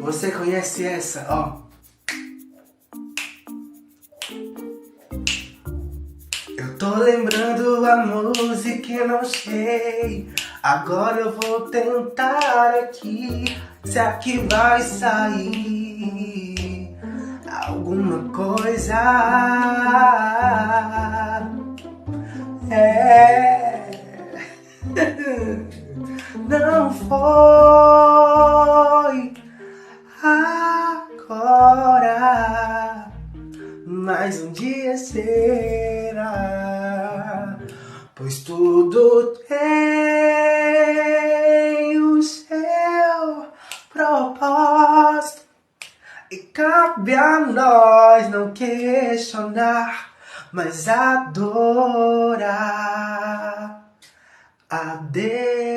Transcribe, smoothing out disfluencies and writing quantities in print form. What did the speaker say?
Você conhece essa, ó? Eu tô lembrando a música e não sei. Agora eu vou tentar aqui. Se aqui vai sair alguma coisa. É. Não foi agora, mas um dia será, pois tudo tem o seu propósito e cabe a nós não questionar, mas adorar a Deus.